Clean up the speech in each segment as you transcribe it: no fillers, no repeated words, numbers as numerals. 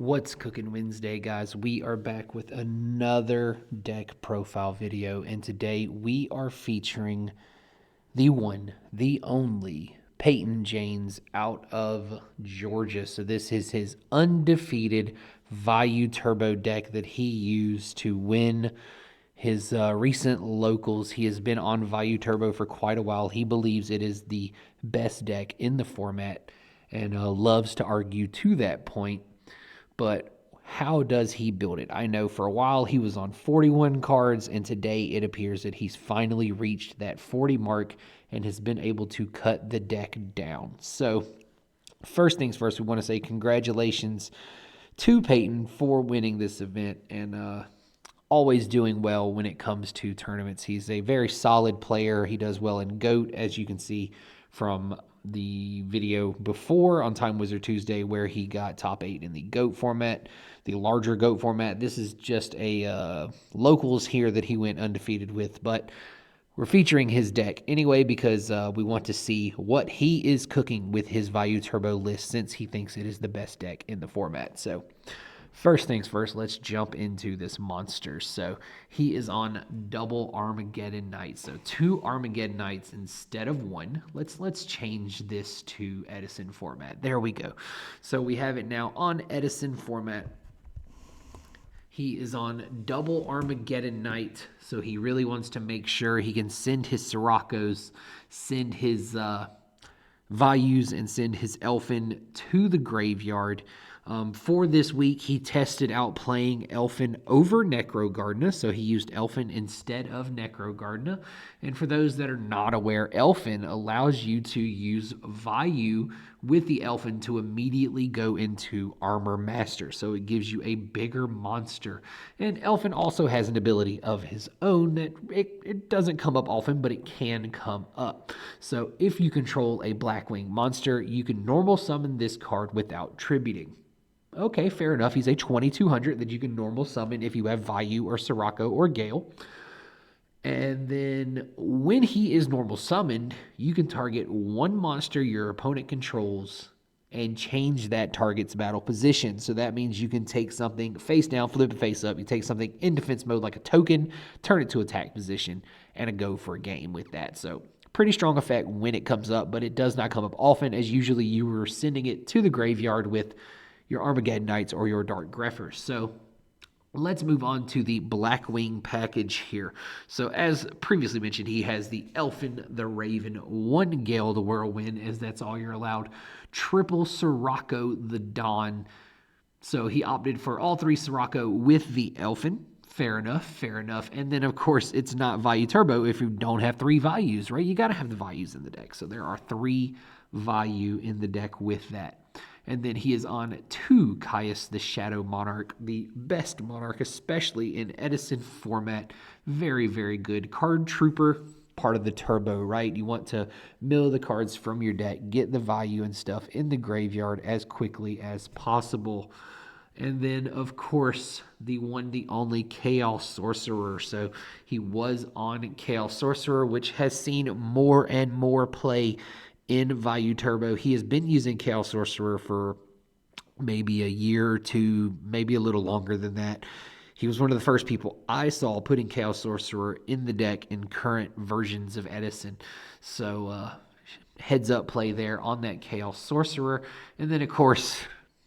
What's cooking Wednesday, guys? We are back with another deck profile video, and today we are featuring the one, the only Peyton James out of Georgia. So this is his undefeated Vayu Turbo deck that he used to win his recent locals. He has been on Vayu Turbo for quite a while. He believes it is the best deck in the format and loves to argue to that point. But how does he build it? I know for a while he was on 41 cards, and today it appears that he's finally reached that 40 mark and has been able to cut the deck down. So, first things first, we want to say congratulations to Peyton for winning this event and always doing well when it comes to tournaments. He's a very solid player. He does well in GOAT, as you can see from the video before on Time Wizard Tuesday, where he got top 8 in the GOAT format, the larger GOAT format. This is just a locals here that he went undefeated with, but we're featuring his deck anyway because we want to see what he is cooking with his Vayu Turbo list, since he thinks it is the best deck in the format. So first things first, let's jump into this monster. So he is on double Armageddon Knights. So 2 Armageddon Knights instead of 1. Let's change this to Edison format. There we go. So we have it now on Edison format. He is on double Armageddon Knight, so he really wants to make sure he can send his Siroccos, send his Vayus, and send his Elfin to the graveyard. For this week, he tested out playing Elfin over Necrogardna, so he used Elfin instead of Necrogardna. And for those that are not aware, Elfin allows you to use Vayu with the Elfin to immediately go into Armor Master, so it gives you a bigger monster. And Elfin also has an ability of his own that it doesn't come up often, but it can come up. So if you control a Blackwing monster, you can normal summon this card without tributing. Okay, fair enough. He's a 2200 that you can normal summon if you have Vayu or Sirocco or Gale. And then when he is normal summoned, you can target one monster your opponent controls and change that target's battle position. So that means you can take something face down, flip it face up. You take something in defense mode like a token, turn it to attack position, and go for a game with that. So pretty strong effect when it comes up, but it does not come up often, as usually you were sending it to the graveyard with your Armageddon Knights or your Dark Greffers. So let's move on to the Blackwing package here. So as previously mentioned, he has the Elfin, the Raven, 1 Gale, the Whirlwind, as that's all you're allowed, triple Sirocco, the Dawn. So he opted for all 3 Sirocco with the Elfin. Fair enough, fair enough. And then, of course, it's not Vayu Turbo if you don't have 3 Vayus, right? You got to have the Vayus in the deck. So there are 3 Vayu in the deck with that. And then he is on 2 Caius the Shadow Monarch, the best Monarch, especially in Edison format. Very, very good card trooper, part of the turbo, right? You want to mill the cards from your deck, get the Vayu and stuff in the graveyard as quickly as possible. And then, of course, the one, the only Chaos Sorcerer. So he was on Chaos Sorcerer, which has seen more and more play in Vayu Turbo. He has been using Chaos Sorcerer for maybe a year or 2, maybe a little longer than that. He was one of the first people I saw putting Chaos Sorcerer in the deck in current versions of Edison. So heads up play there on that Chaos Sorcerer. And then, of course,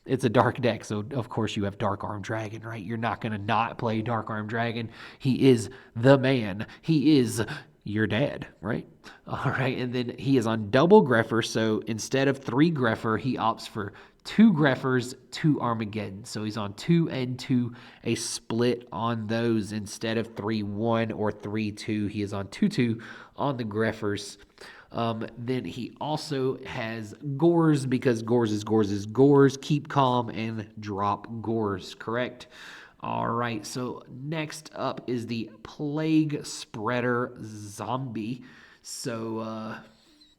it's a dark deck, so of course you have Dark Arm Dragon, right? You're not going to not play Dark Arm Dragon. He is the man. He is your dad, right? All right, and then he is on double Greffer, so instead of 3 Greffer, he opts for 2 Greffers, 2 Armageddon. So he's on 2 and 2, a split on those. Instead of 3-1 or 3-2, he is on 2-2 on the Greffers. Then he also has Gores, because Gores is Gores is Gores. Keep calm and drop Gores, correct? All right, so next up is the Plague Spreader Zombie. So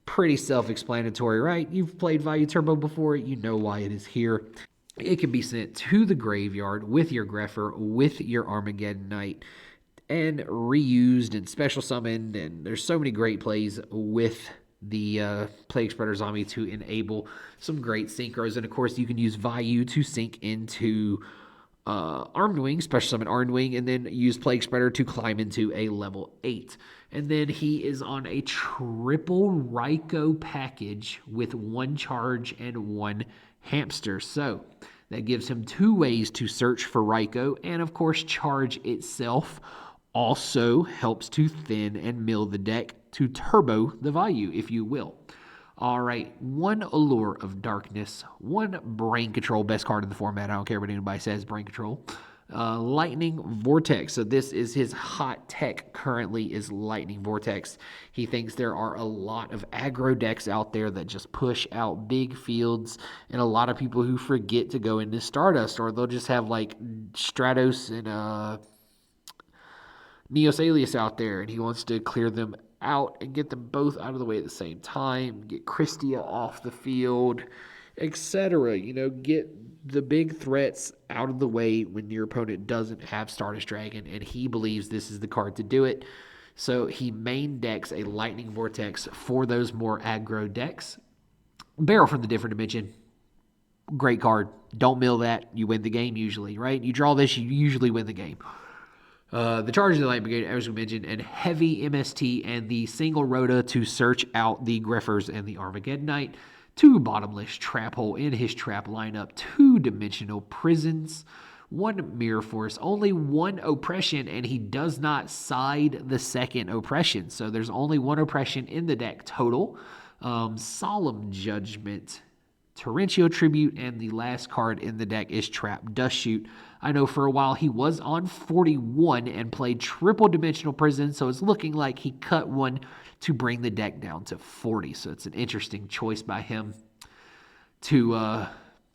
pretty self-explanatory, right? You've played Vayu Turbo before. You know why it is here. It can be sent to the graveyard with your Greffer, with your Armageddon Knight, and reused and special summoned. And there's so many great plays with the Plague Spreader Zombie to enable some great synchros. And of course, you can use Vayu to sync into Armed Wing, Special Summon Armed Wing, and then use Plague Spreader to climb into a level 8. And then he is on a triple Rai-Oh package with 1 charge and 1 hamster. So that gives him 2 ways to search for Rai-Oh, and of course, charge itself also helps to thin and mill the deck to turbo the Vayu, if you will. All right, 1 Allure of Darkness, 1 Brain Control, best card in the format. I don't care what anybody says, Brain Control. Lightning Vortex. So this is his hot tech currently, is Lightning Vortex. He thinks there are a lot of aggro decks out there that just push out big fields, and a lot of people who forget to go into Stardust, or they'll just have like Stratos and Neos Alias out there, and he wants to clear them out and get them both out of the way at the same time, get Christia off the field, etc. You know, get the big threats out of the way when your opponent doesn't have Stardust Dragon, and he believes this is the card to do it. So he main decks a Lightning Vortex for those more aggro decks. Barrel from the Different Dimension. Great card. Don't mill that. You win the game usually, right? You draw this, you usually win the game. The Charge of the Light Brigade, as we mentioned, and Heavy MST, and the single Rhoda to search out the Griffers and the Armageddon Knight. 2 Bottomless Trap Hole in his trap lineup. 2 Dimensional Prisons. 1 Mirror Force. Only 1 Oppression, and he does not side the second Oppression. So there's only 1 Oppression in the deck total. Solemn Judgment. Torrential Tribute, and the last card in the deck is Trap Dust Shoot. I know for a while he was on 41 and played triple Dimensional Prison, so it's looking like he cut 1 to bring the deck down to 40. So it's an interesting choice by him to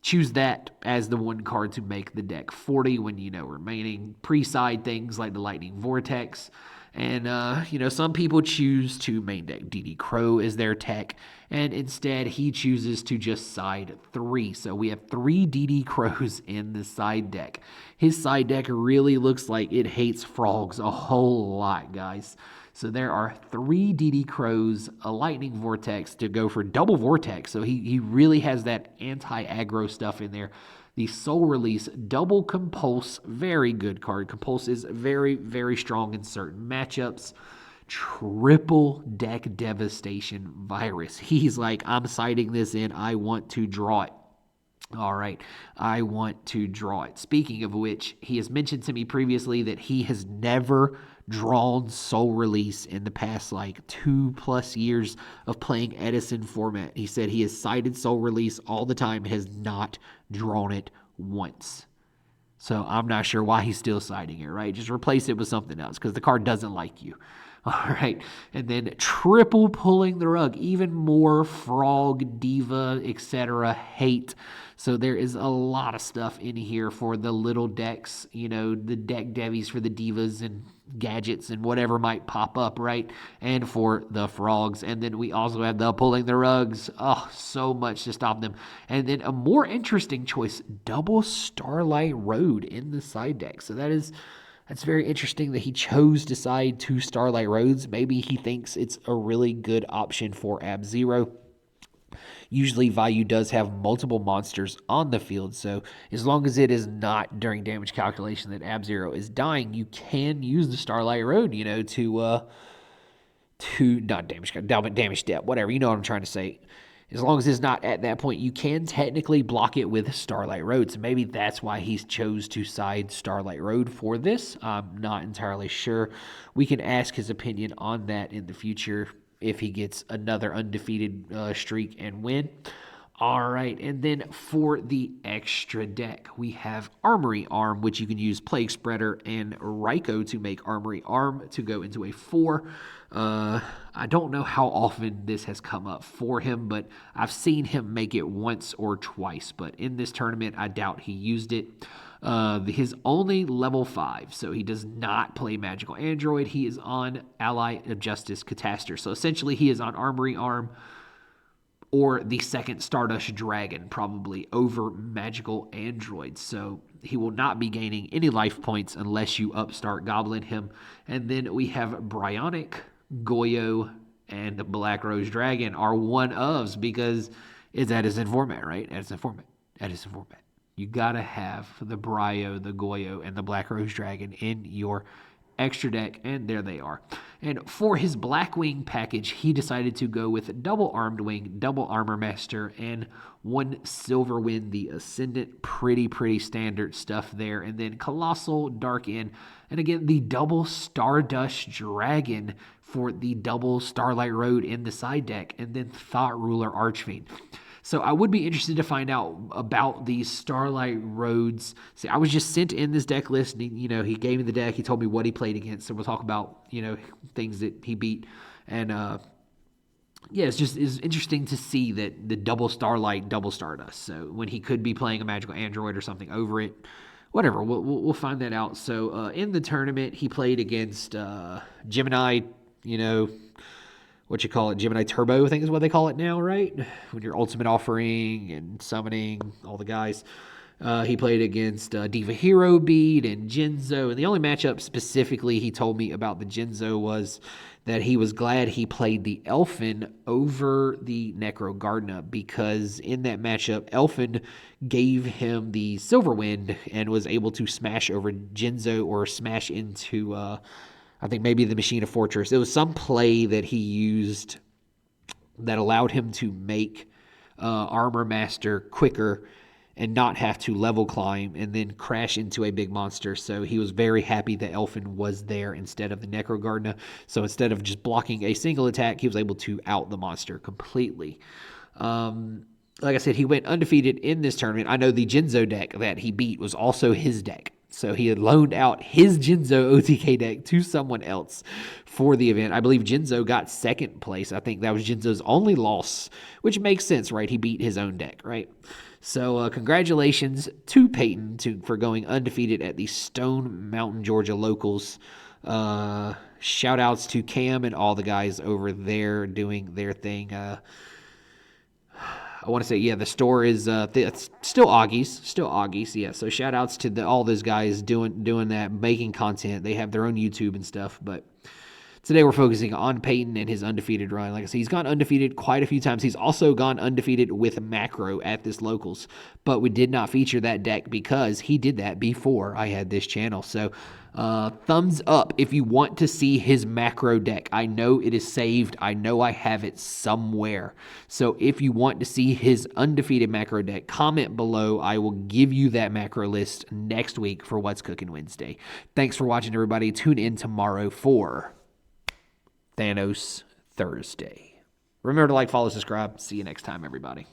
choose that as the 1 card to make the deck 40 when, you know, remaining pre-side things like the Lightning Vortex. And, you know, some people choose to main deck DD Crow as their tech, and instead he chooses to just side 3. So we have 3 DD Crows in the side deck. His side deck really looks like it hates frogs a whole lot, guys. So there are 3 DD Crows, a Lightning Vortex to go for double Vortex. So he really has that anti-aggro stuff in there. The Soul Release, double Compulse, very good card. Compulse is very, very strong in certain matchups. Triple Deck Devastation Virus. He's like, I'm siding this in. I want to draw it. All right, I want to draw it. Speaking of which, he has mentioned to me previously that he has never drawn Soul Release in the past like 2+ years of playing Edison format. He said he has sided Soul Release all the time, has not drawn it once. So I'm not sure why he's still siding it, right? Just replace it with something else because the card doesn't like you. All right, and then triple Pulling the Rug, even more Frog, Diva, etc. hate. So there is a lot of stuff in here for the little decks, you know, the deck devies for the Divas and gadgets and whatever might pop up, right? And for the Frogs. And then we also have the Pulling the Rugs. Oh, so much to stop them. And then a more interesting choice, double Starlight Road in the side deck. So that's very interesting that he chose to side 2 Starlight Roads. Maybe he thinks it's a really good option for Ab-Zero. Usually Vayu does have multiple monsters on the field, so as long as it is not during damage calculation that Ab-Zero is dying, you can use the Starlight Road, you know, to not damage step, whatever, you know what I'm trying to say. As long as it's not at that point, you can technically block it with Starlight Road. So maybe that's why he chose to side Starlight Road for this. I'm not entirely sure. We can ask his opinion on that in the future if he gets another undefeated streak and win. All right, and then for the extra deck, we have Armory Arm, which you can use Plague Spreader and Rai-Oh to make Armory Arm to go into a 4. I don't know how often this has come up for him, but I've seen him make it once or twice. But in this tournament, I doubt he used it. His only level 5, so he does not play Magical Android. He is on Ally of Justice Catastor. So essentially, he is on Armory Arm or the second Stardust Dragon, probably, over Magical Android. So he will not be gaining any life points unless you upstart Goblin him. And then we have Bryonic, Goyo, and the Black Rose Dragon are one ofs because it's Edison format, right? Edison format. Edison format. You gotta have the Rai-Oh, the Goyo, and the Black Rose Dragon in your extra deck, and there they are. And for his Blackwing package, he decided to go with double Armed Wing, double Armor Master, and one Silver Wind, the Ascendant. Pretty standard stuff there. And then Colossal Dark End, and again, the double Stardust Dragon for the double Starlight Road in the side deck, and then Thought Ruler Archfiend. So I would be interested to find out about these Starlight Roads. See, I was just sent in this deck list. And he gave me the deck. He told me what he played against. So we'll talk about, things that he beat. And, it's interesting to see that the double Starlight, double Stardust. So when he could be playing a Magical Android or something over it, whatever, we'll find that out. So in the tournament, he played against Gemini, Gemini Turbo, I think is what they call it now, right? When you're Ultimate Offering and summoning all the guys. He played against Diva Hero Beat and Jinzo. And the only matchup specifically he told me about the Jinzo was that he was glad he played the Elfin over the Necro Gardener, because in that matchup, Elfin gave him the Silver Wind and was able to smash over Jinzo or smash into... I think maybe the Machine of Fortress. It was some play that he used that allowed him to make Armor Master quicker and not have to level climb and then crash into a big monster. So he was very happy that Elfin was there instead of the Necro Gardener. So instead of just blocking a single attack, he was able to out the monster completely. Like I said, he went undefeated in this tournament. I know the Jinzo deck that he beat was also his deck. So he had loaned out his Jinzo OTK deck to someone else for the event. I believe Jinzo got second place. I think that was Jinzo's only loss, which makes sense, right? He beat his own deck, right? So congratulations to Peyton for going undefeated at the Stone Mountain, Georgia locals. Shout outs to Cam and all the guys over there doing their thing. I want to say, the store is it's still Augie's, yeah. So shout outs to all those guys doing that, making content. They have their own YouTube and stuff. But today we're focusing on Peyton and his undefeated run. Like I said, he's gone undefeated quite a few times. He's also gone undefeated with Macro at this locals. But we did not feature that deck because he did that before I had this channel. So thumbs up if you want to see his Macro deck. I know it is saved. I know I have it somewhere. So if you want to see his undefeated Macro deck, comment below. I will give you that Macro list next week for What's Cooking Wednesday. Thanks for watching, everybody. Tune in tomorrow for Thanos Thursday. Remember to like, follow, subscribe. See you next time, everybody.